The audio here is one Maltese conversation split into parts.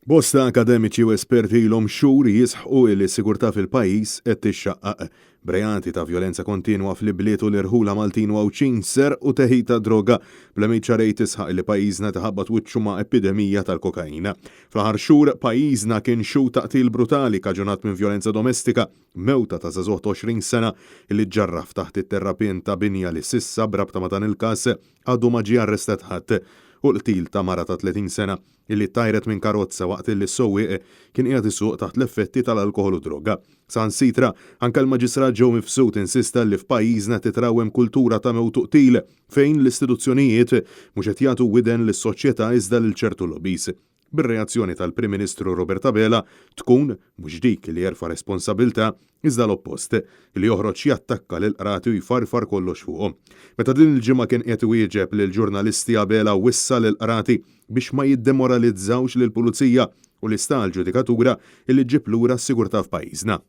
Bosta akademiċi u esperti ilhom xhur jisħqu li s-sigurtà fil-pajjiż qed tixxaqqaq. Brejanti ta' vjolenza kontinwa fl-ibliet u l-irħula Maltin u ser u teħid ta' droga bl-emiċ ċarej tisħaq li pajjiżna taħabbat wiċċu ma' epidemija tal-kokaina. Fl-aħħar xhur pajjiżna kien xu taqtil brutali kaġunat minn vjolenza domestika mewta ta' żagħżugħ 20 sena li ġarraf taħt it-terrapien ta' binja li sissa brabta ma' dan il-każ għadu ma ġie arrestat ħadd u l-qtil ta' mara ta' 30 sena illi tajret minn karozza waqt illi s-sowwieq kien qiegħed isuq taħt l-effetti tal-alkoħol u droga. Sansitra anke l-Maġistrat Joe Mifsud insista li f'pajjiżna titrawhem kultura ta' mewt u qtil fejn l-istituzzjonijiet mhux qed jagħtu widen lis-soċjetà iżda lil ċertu lobbies. Bir-reazzjoni tal-Prim Ministru Roberta Bela tkun mhux dik li jerfa' responsabilità iżda l-oppost li joħroġ jattakka lil qrati u jfarfar kollox fuqhom. Meta din il-ġimgħa kien qed iwieġeb lil ġurnalisti Bela wissa lil qrati biex ma jiddemoralizzawx lill-pulizija u l-ista l-ġudikatura illi ġib lura s-sigurtà f'pajjiżna.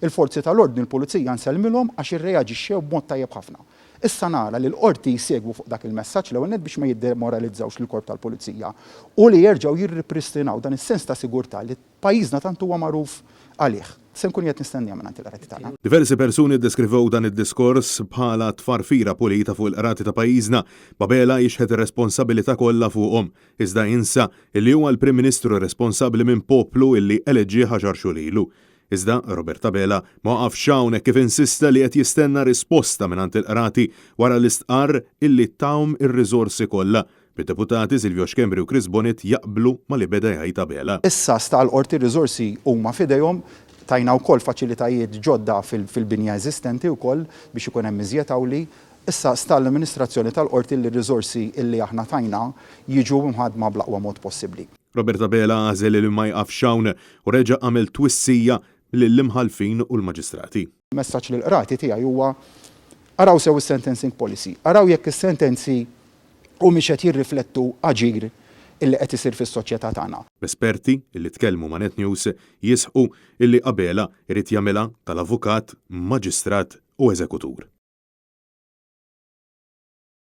Il-forzi tal-ordni l-pulizija nsellmilhom għax irreaġixxew b'mod tajjeb ħafna. Issa nara li l-qorti jsegwu fuq dak il-messaġġ l-ewwel biex ma jiddemoralizzawx lill-korp tal-pulizija u li jerġgħu jirripristinaw dan is-sens ta' sigurtà li pajjiżna tant huwa magħruf għalih. Se nkun qed nistennija minn il-qrati tagħna. Diversi persuni ddeskrivew dan id-diskors bħala tfarfira pulita fuq il-qrati ta' pajjiżna, Bela jixħed ir-responsabilità kollha fuqhom, iżda jinsa illi huwa l-Prim Ministru responsabbli minn poplu illi eleġġih ħaxar xhur ilu. Iżda Roberta Bela ma waqafx hawnhekk kif insista li qed jistenna risposta mingħand il-qrati wara l-istqarr illi tawhom ir-riżorsi kollha. Bid-deputati Silvio Xkembri u Chris Bonnet jaqblu ma li beda jgħid Bela. Issa sta l-qorti r-riżorsi huma f'idejhom tajna wkoll faċilitajiet ġodda fil-binja eżistenti wkoll biex ikun hemm iżjed awli. Issa sta l-amministrazzjoni tal-qorti li r-riżorsi illi aħna tajna jiġu mħadma bl-aqwa mod possibbli. Roberta Bela għażel li ma jqafx hawn u reġa' għamel twissija lill-imħalfin u l-maġistrati. Il-messaġġ lill qrati tiegħi huwa araw sew is-sentencing policy, araw jekk is-sentenzi mhumiex qed jirriflettu aġir illi qed isir fis-soċjetà tagħna. Esperti illi tkellmu ma' Net News jisħu illi Bela irid jagħmilha tal-avukat, maġistrat u eżekutur.